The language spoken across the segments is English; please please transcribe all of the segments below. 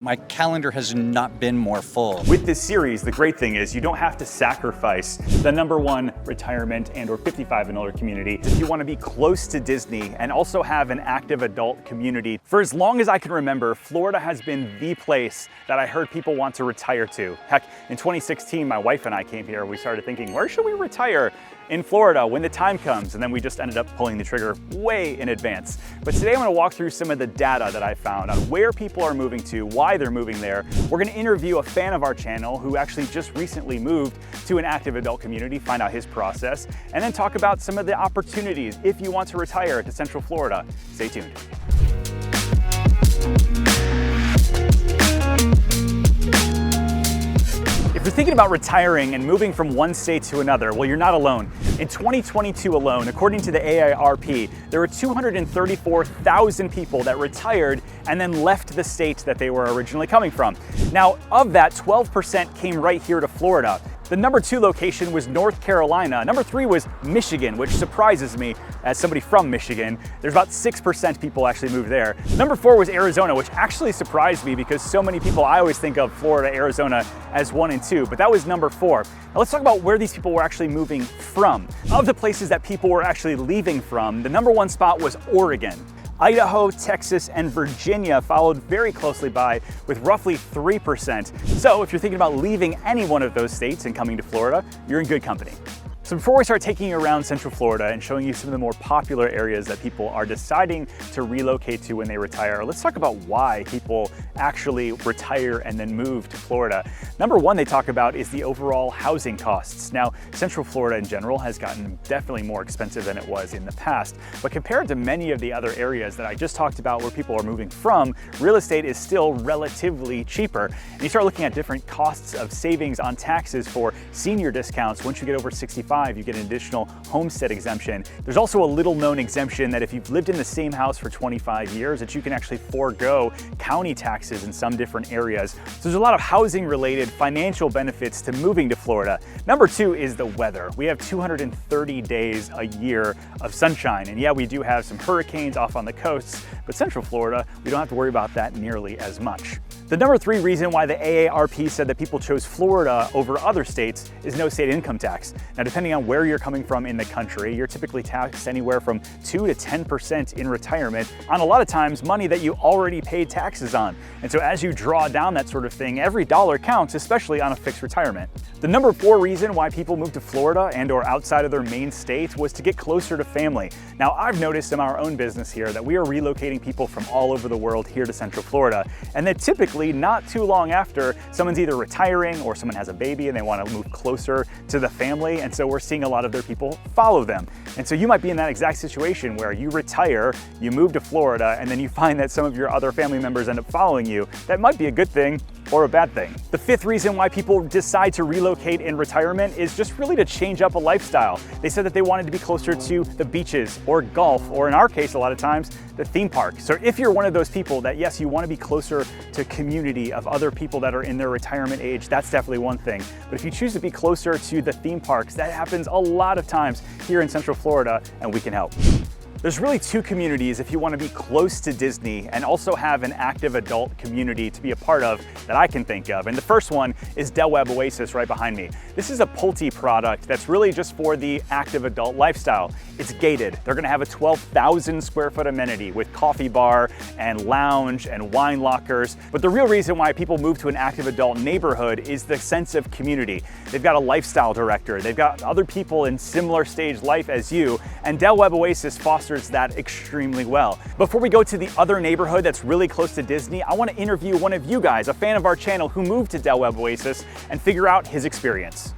My calendar has not been more full. With this series, the great thing is you don't have to sacrifice the #1 retirement and or 55 and older community if you want to be close to Disney and also have an active adult community. For as long as I can remember, Florida has been the place that I heard people want to retire to. Heck, in 2016, my wife and I came here. We started thinking, where should we retire in Florida when the time comes? And then we just ended up pulling the trigger way in advance. But today I'm going to walk through some of the data that I found on where people are moving to, why they're moving there. We're going to interview a fan of our channel who actually just recently moved to an active adult community, find out his process, and then talk about some of the opportunities if you want to retire to Central Florida. Stay tuned. If you're thinking about retiring and moving from one state to another, well, you're not alone. In 2022 alone, according to the AARP, there were 234,000 people that retired and then left the state that they were originally coming from. Now, of that, 12% came right here to Florida. The #2 location was North Carolina. #3 was Michigan, which surprises me as somebody from Michigan. There's about 6% people actually moved there. #4 was Arizona, which actually surprised me because so many people, I always think of Florida, Arizona as 1 and 2, but that was #4. Now let's talk about where these people were actually moving from. Of the places that people were actually leaving from, the #1 spot was Oregon. Idaho, Texas, and Virginia followed very closely by with roughly 3%. So if you're thinking about leaving any one of those states and coming to Florida, you're in good company. So before we start taking you around Central Florida and showing you some of the more popular areas that people are deciding to relocate to when they retire, let's talk about why people actually retire and then move to Florida. #1 they talk about is the overall housing costs. Now, Central Florida in general has gotten definitely more expensive than it was in the past, but compared to many of the other areas that I just talked about where people are moving from, real estate is still relatively cheaper. And you start looking at different costs of savings on taxes for senior discounts. Once you get over 65, you get an additional homestead exemption. There's also a little known exemption that if you've lived in the same house for 25 years, that you can actually forego county taxes in some different areas. So there's a lot of housing related financial benefits to moving to Florida. #2 is the weather. We have 230 days a year of sunshine. And yeah, we do have some hurricanes off on the coasts, but Central Florida, we don't have to worry about that nearly as much. The #3 reason why the AARP said that people chose Florida over other states is no state income tax. Now, depending on where you're coming from in the country, you're typically taxed anywhere from 2 to 10% in retirement on a lot of times money that you already paid taxes on. And so as you draw down that sort of thing, every dollar counts, especially on a fixed retirement. The #4 reason why people moved to Florida and or outside of their main state was to get closer to family. Now, I've noticed in our own business here that we are relocating people from all over the world here to Central Florida, and that typically not too long after someone's either retiring or someone has a baby and they want to move closer to the family, and so we're seeing a lot of their people follow them. And so you might be in that exact situation where you retire, you move to Florida, and then you find that some of your other family members end up following you. That might be a good thing or a bad thing. The 5th reason why people decide to relocate in retirement is just really to change up a lifestyle. They said that they wanted to be closer to the beaches or golf, or in our case, a lot of times, the theme park. So if you're one of those people that, yes, you want to be closer to community of other people that are in their retirement age, that's definitely one thing. But if you choose to be closer to the theme parks, that happens a lot of times here in Central Florida, and we can help. There's really 2 communities if you want to be close to Disney and also have an active adult community to be a part of that I can think of. And the first one is Webb Oasis right behind me. This is a Pulte product that's really just for the active adult lifestyle. It's gated. They're going to have a 12,000 square foot amenity with coffee bar and lounge and wine lockers. But the real reason why people move to an active adult neighborhood is the sense of community. They've got a lifestyle director. They've got other people in similar stage life as you, and Webb Oasis fosters that extremely well. Before we go to the other neighborhood that's really close to Disney, I want to interview one of you guys, a fan of our channel who moved to Webb Oasis, and figure out his experience.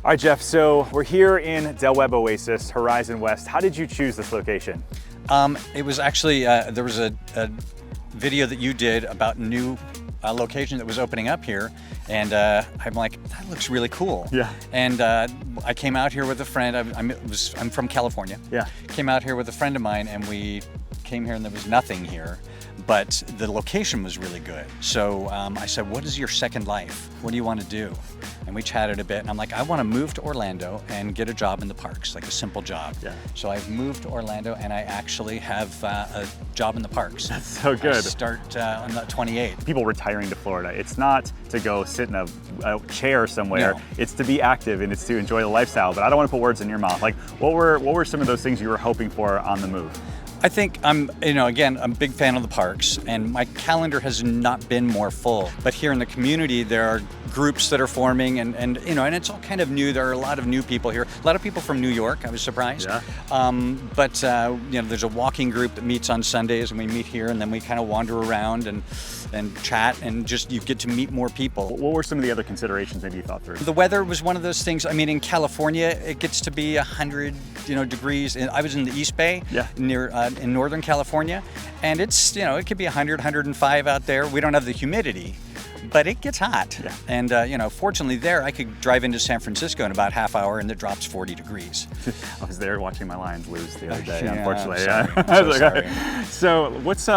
All right, Jeff, so we're here in Webb Oasis, Horizon West. How did you choose this location? It was actually, there was a video that you did about new location that was opening up here, and I'm like, that looks really cool. Yeah. And I came out here with a friend. I'm from California. Yeah. Came out here with a friend of mine, and we came here and there was nothing here, but the location was really good. So I said, what is your second life? What do you want to do? And we chatted a bit, and I'm like, I want to move to Orlando and get a job in the parks, like a simple job. Yeah. So I've moved to Orlando, and I actually have a job in the parks. That's so good. I start on the 28th. People retiring to Florida, it's not to go sit in a chair somewhere. No. It's to be active and it's to enjoy the lifestyle. But I don't want to put words in your mouth. Like, what were some of those things you were hoping for on the move? I think again, I'm a big fan of the parks, and my calendar has not been more full. But here in the community, there are groups that are forming, and it's all kind of new. There are a lot of new people here. A lot of people from New York. I was surprised. Yeah. But there's a walking group that meets on Sundays, and we meet here, and then we kind of wander around and chat, and just you get to meet more people. What were some of the other considerations maybe you thought through? The weather was one of those things. I mean, in California, it gets to be 100 degrees. I was in the East Bay, near in Northern California, and it's it could be 100, 105 out there. We don't have the humidity, but it gets hot. Yeah. And fortunately there, I could drive into San Francisco in about half hour, and it drops 40 degrees. I was there watching my Lions lose the other day, Yeah, unfortunately. I'm sorry. So what's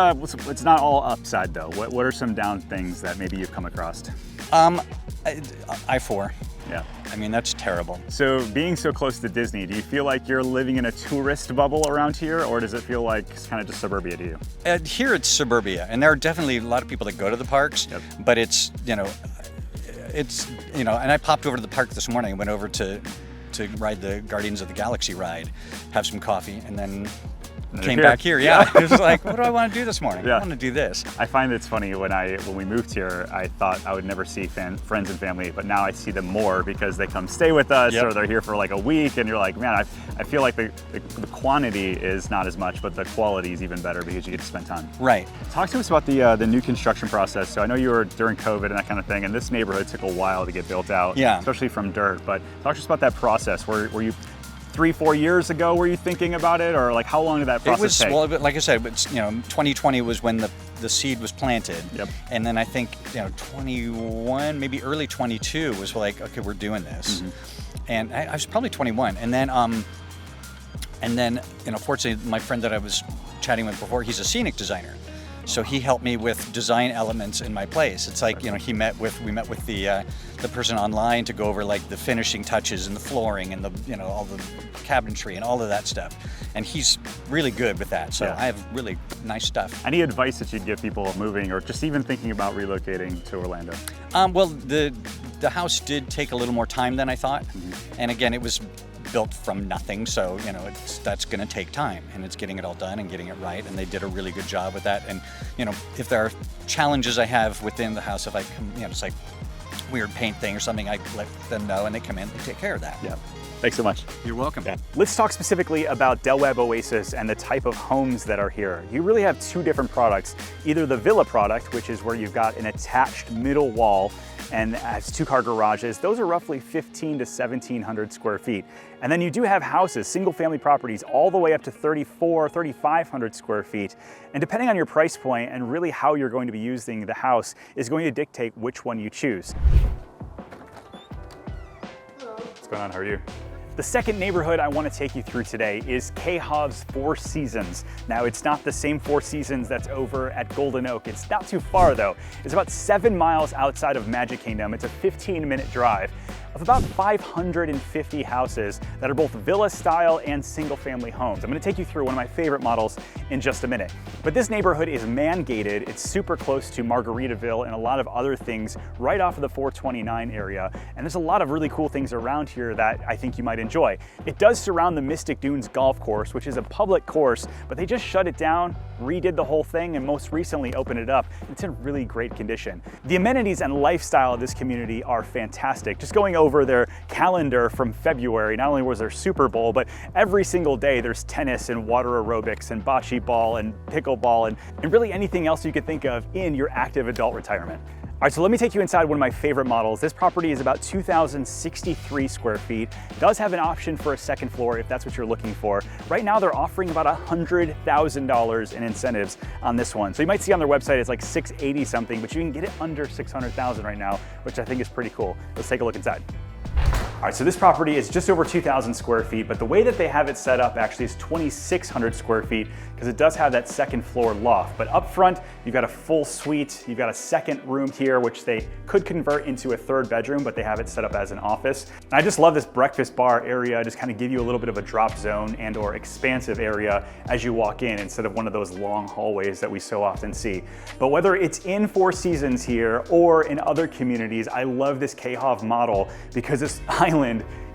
it's not all upside though. What are some down things that maybe you've come across? I-4. Yeah. I mean, that's terrible. So being so close to Disney, do you feel like you're living in a tourist bubble around here, or does it feel like it's kind of just suburbia to you? Here it's suburbia, and there are definitely a lot of people that go to the parks, but it's, and I popped over to the park this morning. I went over to ride the Guardians of the Galaxy ride, have some coffee, and then came back here. Yeah. It was like, what do I want to do this morning? I want to do this. I find it's funny when we moved here, I thought I would never see friends and family, but now I see them more because they come stay with us or they're here for like a week, and you're like, man, I feel like the quantity is not as much, but the quality is even better because you get to spend time. Right. Talk to us about the new construction process. So I know you were during COVID and that kind of thing, and this neighborhood took a while to get built out, especially from dirt. But talk to us about that process. Were you 3-4 years ago, were you thinking about it, or like how long did that process take? Well, like I said, 2020 was when the seed was planted, and then I think 21, maybe early 22 was like, okay, we're doing this, and I was probably 21, and then fortunately, my friend that I was chatting with before, he's a scenic designer. So he helped me with design elements in my place. It's like, we met with the person online to go over like the finishing touches and the flooring and the, all the cabinetry and all of that stuff. And he's really good with that. So I have really nice stuff. Any advice that you'd give people moving or just even thinking about relocating to Orlando? Well, the house did take a little more time than I thought. And again, it was built from nothing, so that's going to take time, and it's getting it all done and getting it right, and they did a really good job with that. And if there are challenges I have within the house, if I come, it's like weird paint thing or something, I let them know, and they come in, they take care of that. Yeah. Thanks so much. You're welcome. Let's talk specifically about Webb Oasis and the type of homes that are here. You really have two different products, either the villa product, which is where you've got an attached middle wall and has 2-car garages. Those are roughly 1,500 to 1,700 square feet. And then you do have houses, single family properties, all the way up to 3,500 square feet. And depending on your price point and really how you're going to be using the house is going to dictate which one you choose. Hello. What's going on, how are you? The second neighborhood I want to take you through today is KHOV's Four Seasons. Now, it's not the same Four Seasons that's over at Golden Oak. It's not too far though. It's about 7 miles outside of Magic Kingdom. It's a 15-minute drive of about 550 houses that are both villa style and single family homes. I'm going to take you through one of my favorite models in just a minute. But this neighborhood is man-gated. It's super close to Margaritaville and a lot of other things right off of the 429 area. And there's a lot of really cool things around here that I think you might enjoy. It does surround the Mystic Dunes Golf Course, which is a public course, but they just shut it down, redid the whole thing, and most recently opened it up. It's in really great condition. The amenities and lifestyle of this community are fantastic. Just going over their calendar from February, not only was there Super Bowl, but every single day there's tennis and water aerobics and bocce ball and pickleball and really anything else you could think of in your active adult retirement. All right, so let me take you inside one of my favorite models. This property is about 2,063 square feet. It does have an option for a second floor if that's what you're looking for. Right now they're offering about $100,000 in incentives on this one. So you might see on their website it's like 680 something, but you can get it under 600,000 right now, which I think is pretty cool. Let's take a look inside. All right, so this property is just over 2,000 square feet, but the way that they have it set up actually is 2,600 square feet because it does have that second floor loft. But up front, you've got a full suite. You've got a second room here, which they could convert into a third bedroom, but they have it set up as an office. And I just love this breakfast bar area, just kind of give you a little bit of a drop zone and or expansive area as you walk in instead of one of those long hallways that we so often see. But whether it's in Four Seasons here or in other communities, I love this KHOV model because this island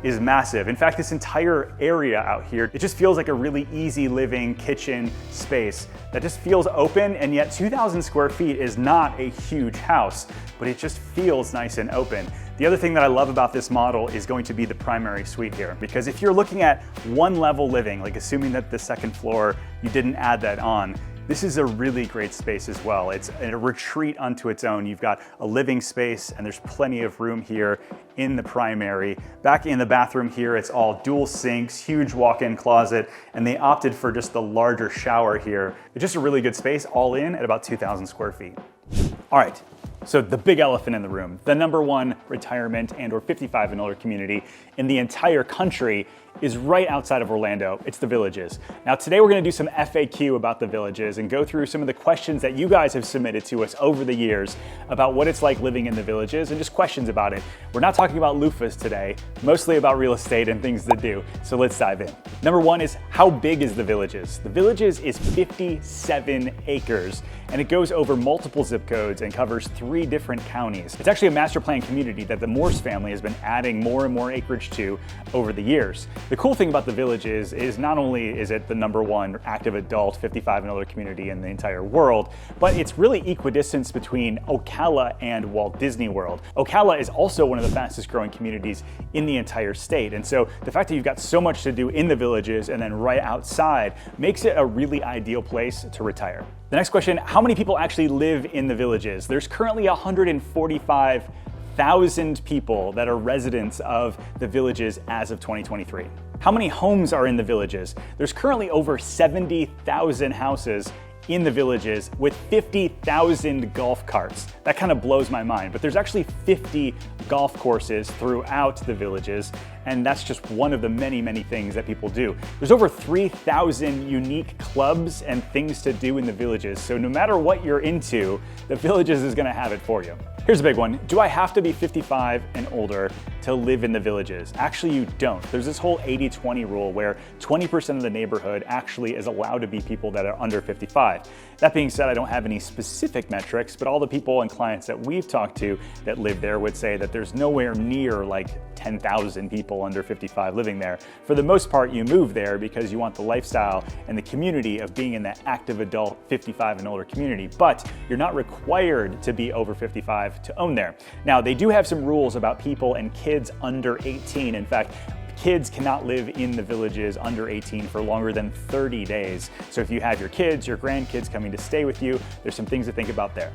is massive. In fact, this entire area out here, it just feels like a really easy living kitchen space that just feels open, and yet 2,000 square feet is not a huge house, but it just feels nice and open. The other thing that I love about this model is going to be the primary suite here, because if you're looking at one level living, like assuming that the second floor, you didn't add that on, this is a really great space as well. It's a retreat unto its own. You've got a living space and there's plenty of room here in the primary. Back in the bathroom here, it's all dual sinks, huge walk-in closet, and they opted for just the larger shower here. It's just a really good space, all in at about 2,000 square feet. All right, so the big elephant in the room, the #1 retirement and or 55 and older community in the entire country is right outside of Orlando. It's the Villages. Now today we're gonna do some FAQ about the Villages and go through some of the questions that you guys have submitted to us over the years about what it's like living in the Villages and just questions about it. We're not talking about loofahs today, mostly about real estate and things to do. So let's dive in. #1 is, how big is the Villages? The Villages is 57 acres and it goes over multiple zip codes and covers 3 different counties. It's actually a master plan community that the Morse family has been adding more and more acreage to over the years. The cool thing about the Villages is not only is it the #1 active adult 55 and older community in the entire world, but it's really equidistant between Ocala and Walt Disney World. Ocala is also one of the fastest growing communities in the entire state. And so the fact that you've got so much to do in the Villages and then right outside makes it a really ideal place to retire. The next question, how many people actually live in the Villages? There's currently 145,000 people that are residents of the Villages as of 2023. How many homes are in the Villages? There's currently over 70,000 houses in the Villages with 50,000 golf carts. That kind of blows my mind, but there's actually 50 golf courses throughout the Villages, and that's just one of the many, many things that people do. There's over 3,000 unique clubs and things to do in the Villages, so no matter what you're into, the Villages is gonna have it for you. Here's a big one. Do I have to be 55 and older to live in the Villages? Actually, you don't. There's this whole 80-20 rule where 20% of the neighborhood actually is allowed to be people that are under 55. That being said, I don't have any specific metrics, but all the people and clients that we've talked to that live there would say that there's nowhere near like 10,000 people under 55 living there. For the most part, you move there because you want the lifestyle and the community of being in that active adult 55 and older community, but you're not required to be over 55 to own there. Now, they do have some rules about people and kids under 18. In fact, kids cannot live in the Villages under 18 for longer than 30 days. So if you have your kids, your grandkids coming to stay with you, there's some things to think about there.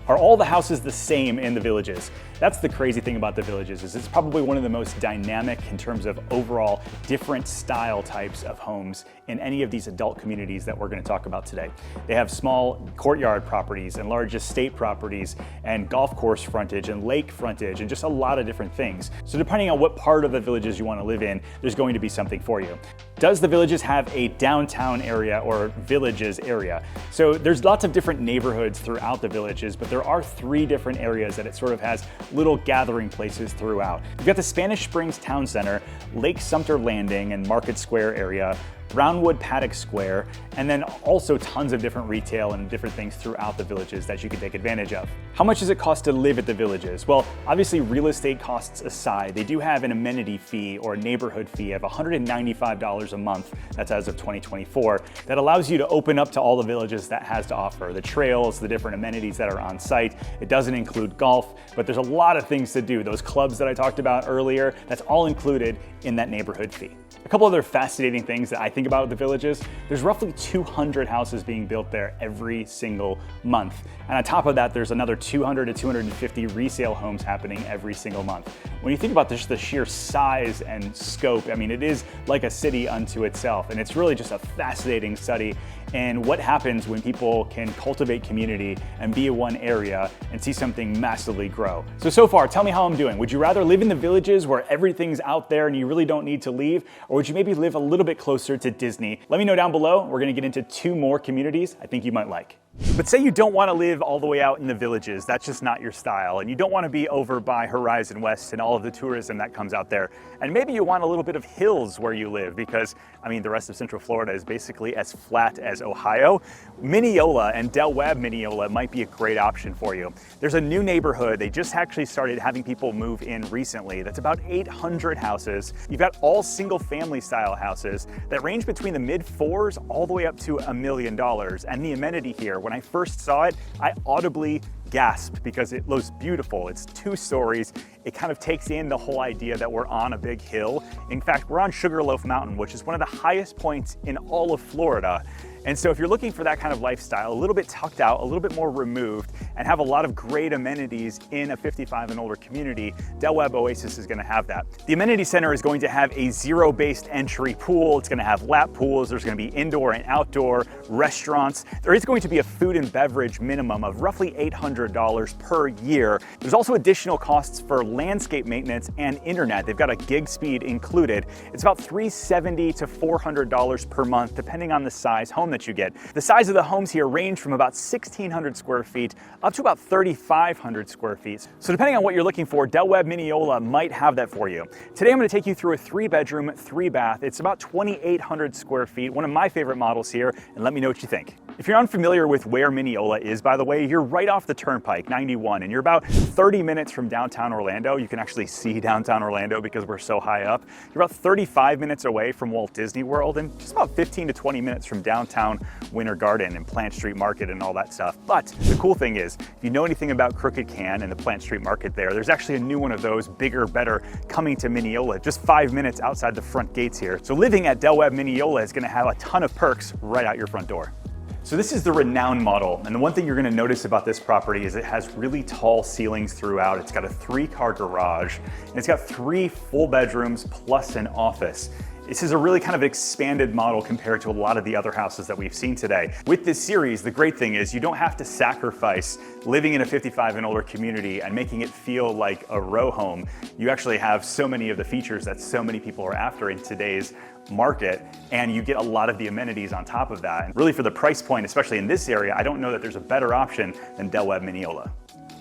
Are all the houses the same in the Villages? That's the crazy thing about the Villages, is it's probably one of the most dynamic in terms of overall different style types of homes in any of these adult communities that we're going to talk about today. They have small courtyard properties and large estate properties and golf course frontage and lake frontage and just a lot of different things. So depending on what part of the Villages you want to live in, there's going to be something for you. Does the Villages have a downtown area or Villages area? So there's lots of different neighborhoods throughout the Villages, but there are 3 different areas that it sort of has little gathering places throughout. You've got the Spanish Springs Town Center, Lake Sumter Landing and Market Square area, Brownwood Paddock Square, and then also tons of different retail and different things throughout the Villages that you can take advantage of. How much does it cost to live at the Villages? Well, obviously real estate costs aside, they do have an amenity fee or neighborhood fee of $195 a month, that's as of 2024, that allows you to open up to all the Villages that has to offer, the trails, the different amenities that are on site. It doesn't include golf, but there's a lot of things to do. Those clubs that I talked about earlier, that's all included in that neighborhood fee. A couple other fascinating things that I think about with the Villages, there's roughly 200 houses being built there every single month. And on top of that, there's another 200 to 250 resale homes happening every single month. When you think about just the sheer size and scope, I mean, it is like a city unto itself. And it's really just a fascinating study and what happens when people can cultivate community and be in one area and see something massively grow. So far, tell me how I'm doing. Would you rather live in the villages where everything's out there and you really don't need to leave, or would you maybe live a little bit closer to Disney? Let me know down below. We're gonna get into 2 more communities I think you might like. But say you don't want to live all the way out in the villages, that's just not your style, and you don't want to be over by Horizon West and all of the tourism that comes out there. And maybe you want a little bit of hills where you live because, I mean, the rest of Central Florida is basically as flat as Ohio. Minneola and Del Webb Minneola might be a great option for you. There's a new neighborhood. They just actually started having people move in recently. That's about 800 houses. You've got all single family style houses that range between the mid-4s all the way up to $1 million. And the amenity here, when I first saw it, I audibly gasped because it looks beautiful. It's 2 stories. It kind of takes in the whole idea that we're on a big hill. In fact, we're on Sugarloaf Mountain, which is one of the highest points in all of Florida. And so if you're looking for that kind of lifestyle, a little bit tucked out, a little bit more removed, and have a lot of great amenities in a 55 and older community, Webb Oasis is gonna have that. The amenity center is going to have a zero-based entry pool. It's gonna have lap pools. There's gonna be indoor and outdoor restaurants. There is going to be a food and beverage minimum of roughly $800 per year. There's also additional costs for landscape maintenance and internet. They've got a gig speed included. It's about $370 to $400 per month, depending on the size home that you get. The size of the homes here range from about 1,600 square feet up to about 3,500 square feet. So depending on what you're looking for, Webb Minneola might have that for you. Today I'm going to take you through a 3-bedroom, 3-bath. It's about 2,800 square feet, one of my favorite models here, and let me know what you think. If you're unfamiliar with where Minneola is, by the way, you're right off the Turnpike, 91, and you're about 30 minutes from downtown Orlando. You can actually see downtown Orlando because we're so high up. You're about 35 minutes away from Walt Disney World and just about 15 to 20 minutes from downtown Winter Garden and Plant Street Market and all that stuff. But the cool thing is, if you know anything about Crooked Can and the Plant Street Market there's actually a new one of those, bigger, better, coming to Minneola, just 5 minutes outside the front gates here. So living at Webb Minneola is gonna have a ton of perks right out your front door. So this is the Renown model, and the one thing you're gonna notice about this property is it has really tall ceilings throughout. It's got a 3-car garage, and it's got 3 full bedrooms plus an office. This is a really kind of expanded model compared to a lot of the other houses that we've seen today. With this series, the great thing is you don't have to sacrifice living in a 55 and older community and making it feel like a row home. You actually have so many of the features that so many people are after in today's market, and you get a lot of the amenities on top of that. And really for the price point, especially in this area, I don't know that there's a better option than Webb Minneola.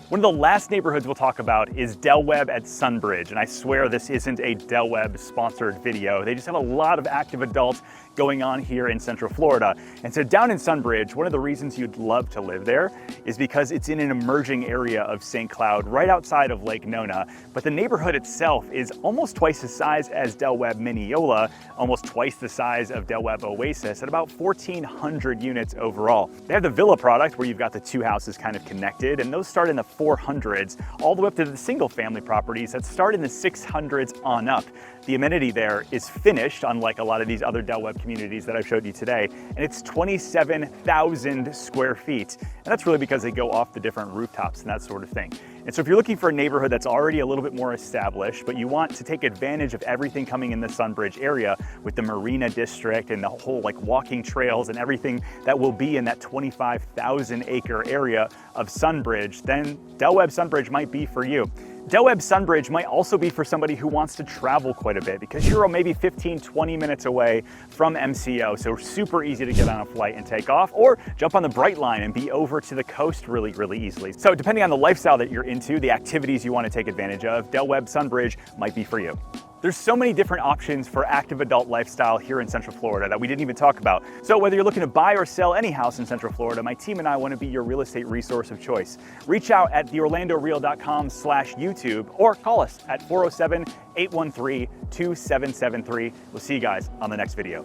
One of the last neighborhoods we'll talk about is Del Webb at Sunbridge, and I swear this isn't a Del Webb sponsored video. They just have a lot of active adults going on here in Central Florida. And so down in Sunbridge, one of the reasons you'd love to live there is because it's in an emerging area of St. Cloud, right outside of Lake Nona. But the neighborhood itself is almost twice the size as Webb Minneola, almost twice the size of Webb Oasis, at about 1,400 units overall. They have the villa product where you've got the 2 houses kind of connected, and those start in the 400s, all the way up to the single family properties that start in the 600s on up. The amenity there is finished, unlike a lot of these other Del Webb communities that I've showed you today, and it's 27,000 square feet. And that's really because they go off the different rooftops and that sort of thing. And so if you're looking for a neighborhood that's already a little bit more established, but you want to take advantage of everything coming in the Sunbridge area with the Marina District and the whole like walking trails and everything that will be in that 25,000 acre area of Sunbridge, then Webb Sunbridge might be for you. Webb Sunbridge might also be for somebody who wants to travel quite a bit because you're maybe 15, 20 minutes away from MCO, so super easy to get on a flight and take off, or jump on the Bright Line and be over to the coast really, really easily. So depending on the lifestyle that you're into, the activities you want to take advantage of, Webb Sunbridge might be for you. There's so many different options for active adult lifestyle here in Central Florida that we didn't even talk about. So whether you're looking to buy or sell any house in Central Florida, my team and I want to be your real estate resource of choice. Reach out at theorlandoreal.com/YouTube or call us at 407-813-2773. We'll see you guys on the next video.